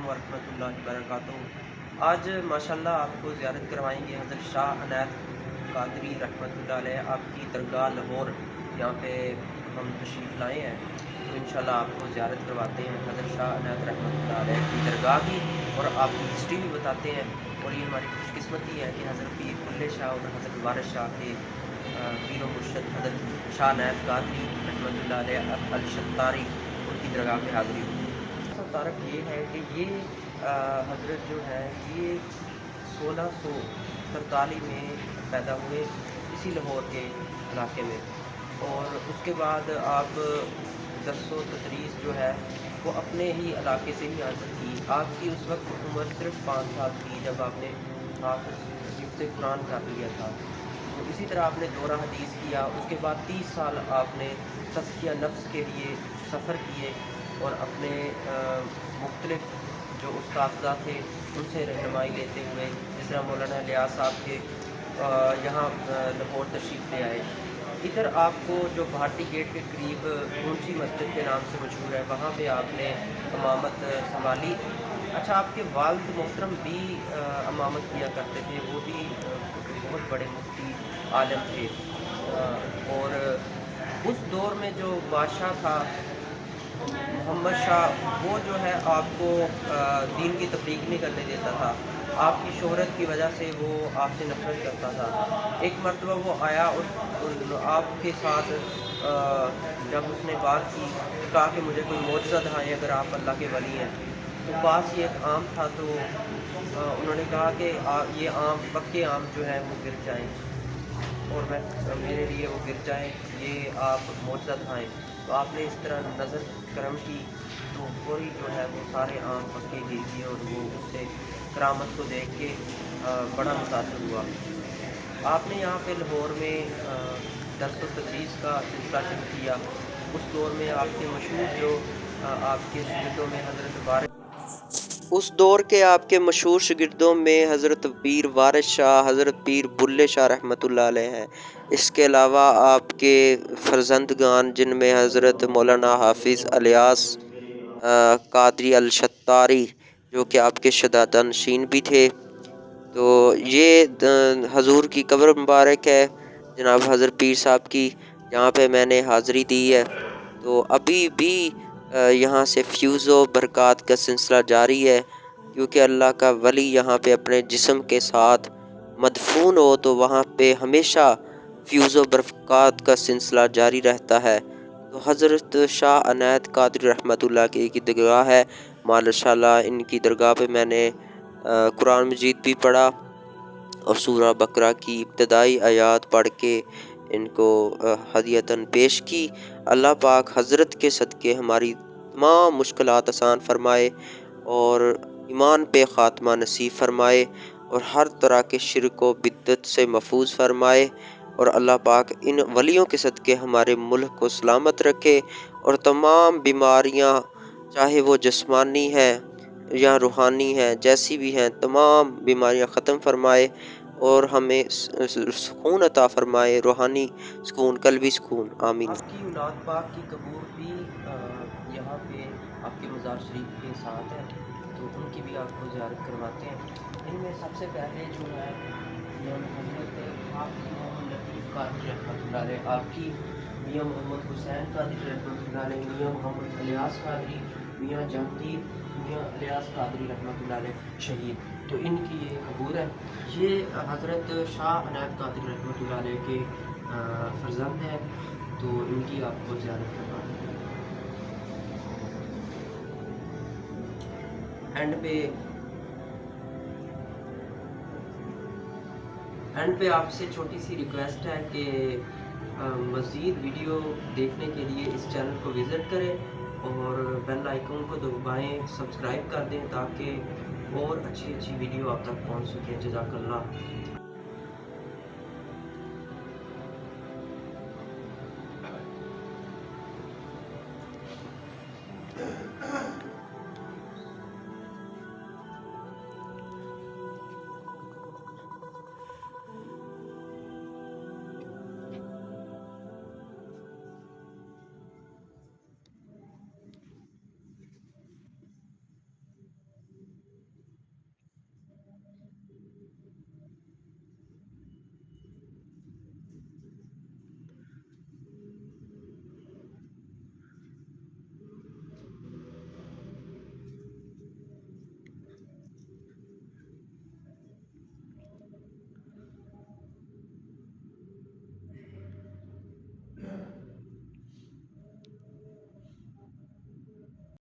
वरहमतुल्लाहि वबरकातुहू। आज माशाल्लाह आपको ज़ियारत करवाएंगे हज़रत शाह अनैत कादरी रहमतुल्लाह अलैह आपकी दरगाह लाहौर। यहाँ पे हम तशरीफ़ लाए हैं, तो इंशाल्लाह आपको ज़ियारत करवाते हैं हज़रत शाह अनैत रहमतुल्लाह अलैह की दरगाह की, और आपकी हिस्ट्री भी बताते हैं। और ये हमारी खुशकिस्मती है कि हज़रत पीर बुल्ले शाह और हज़रत वारिस शाह के पीर व मुर्शद हज़रत शाह अनैत कादरी रहमतुल्लाह अलैह अल-शत्तारी उनकी दरगाह पे हाज़िरी हुई। तारफ़ ये है कि ये हज़रत जो है ये 1643 में पैदा हुए इसी लाहौर के इलाके में, और उसके बाद आप दरस व तदरीस जो है वो अपने ही इलाके से ही हासिल की। आपकी उस वक्त उम्र सिर्फ 5 साल थी जब आपने हिफ्ज़ कुरान कर लिया था। तो इसी तरह आपने दोहरा हदीस किया, उसके बाद 30 साल आपने तज़किया नफ्स के लिए सफ़र किए और अपने मुख्तलिफ़ जो उस्ताद थे उनसे रहनुमाई लेते हुए, जिस तरह मौलाना लियाज़ साहब के यहाँ लाहौर तशरीफ़ ले आए। इधर आपको जो भाटी गेट के करीब ऊंची मस्जिद के नाम से मशहूर है, वहाँ पे आपने इमामत संभाली। अच्छा, आपके वालिद मोहतरम भी इमामत किया करते थे, वो भी बहुत बड़े मुफ्ती आलिम थे। और उस दौर में जो बादशाह था मोहम्मद शाह, वो जो है आपको दीन की तबलीग नहीं करने देता था। आपकी शोहरत की वजह से वो आपसे नफ़रत करता था। एक मरतबा वो आया और आपके साथ जब उसने बात की तो कहा कि मुझे कोई मौजज़ा दिखाएँ अगर आप अल्लाह के वली हैं। तो पास ही एक आम था, तो उन्होंने कहा कि ये आम पक्के आम जो हैं वो गिर जाएँ, और मैं मेरे लिए वो गिर जाएँ, ये आप मौजज़ा दिखाएँ। तो आपने इस तरह नज़र करम की, तो फौरी जो है वो सारे आम पक्के गिर दिए, और वो उससे करामत को देख के बड़ा मुतासर हुआ। आपने यहाँ पे लाहौर में दर्स व तदरीस का सिलसिला शुरू किया। उस दौर में आपके मशहूर जो आपके शागिर्दों में हज़रत वारिस उस दौर के आपके मशहूर शागिर्दों में हज़रत पीर वारिस शाह, हज़रत पीर बुल्ले शाह रहमतुल्लाह अलैह हैं। इसके अलावा आपके फ़र्जंदगान जिनमें हज़रत मौलाना हाफिज़ इलियास कादरी अल-शत्तारी जो कि आपके शहादतनशीन भी थे। तो ये हजूर की कब्र मुबारक है जनाब हज़रत पीर साहब की, जहाँ पे मैंने हाज़िरी दी है। तो अभी भी यहाँ से फ्यूज़ व बरक़ात का सिलसिला जारी है, क्योंकि अल्लाह का वली यहाँ पे अपने जिस्म के साथ मदफून हो तो वहाँ पे हमेशा फ्यूज़ व बरक़ात का सिलसिला जारी रहता है। तो हज़रत शाह अनैत कादरी रहमतुल्लाह की दरगाह है। माशाअल्लाह इनकी दरगाह पे मैंने कुरान मजीद भी पढ़ा और सूरह बकरा की इब्तदाई आयात पढ़ के इनको हदियतन पेश की। अल्लाह पाक हज़रत के सदक़े हमारी तमाम मुश्किलात आसान फ़रमाए और ईमान पे ख़ात्मा नसीब फ़रमाए, और हर तरह के शिर्क व बिद्दत से महफूज फ़रमाए। और अल्लाह पाक इन वलियों के सदक़े हमारे मुल्क को सलामत रखे, और तमाम बीमारियां चाहे वो जिस्मानी हैं या रूहानी हैं, जैसी भी हैं तमाम बीमारियां ख़त्म फ़रमाए, और हमें सुकून अता फ़रमाए, रूहानी सुकून, कल्बी सुकून। आमीन। आपकी औलाद पाक की कब्र भी यहाँ पे आपके मज़ार शरीफ के साथ है, तो उनकी भी आपको ज़ियारत करवाते हैं। इनमें सबसे पहले जो है हज़रत हाफ़िज़ मोहम्मद लतीफ़ कादरी रहमतुल्लाह अलैह, आपकी मियाँ मोहम्मद हुसैन कादरी रहमतुल्लाह अलैह, मियाँ मोहम्मद इलियास कादरी, मियाँ जहांगीर, मियाँ इलियास कादरी रहमतुल्लाह अलैह शहीद। तो इनकी ये कब्र है। ये हज़रत शाह अनैत कादरी रहमतुल्लाह अलैह के फ़र्जंद हैं, तो इनकी आपको ज़ियारत करवानी है। एंड पे आपसे छोटी सी रिक्वेस्ट है कि मज़ीद वीडियो देखने के लिए इस चैनल को विज़िट करें और बेल आइकन को दबाएं, सब्सक्राइब कर दें ताकि और अच्छी वीडियो आप तक पहुंच सके। जज़ाकल्लाह।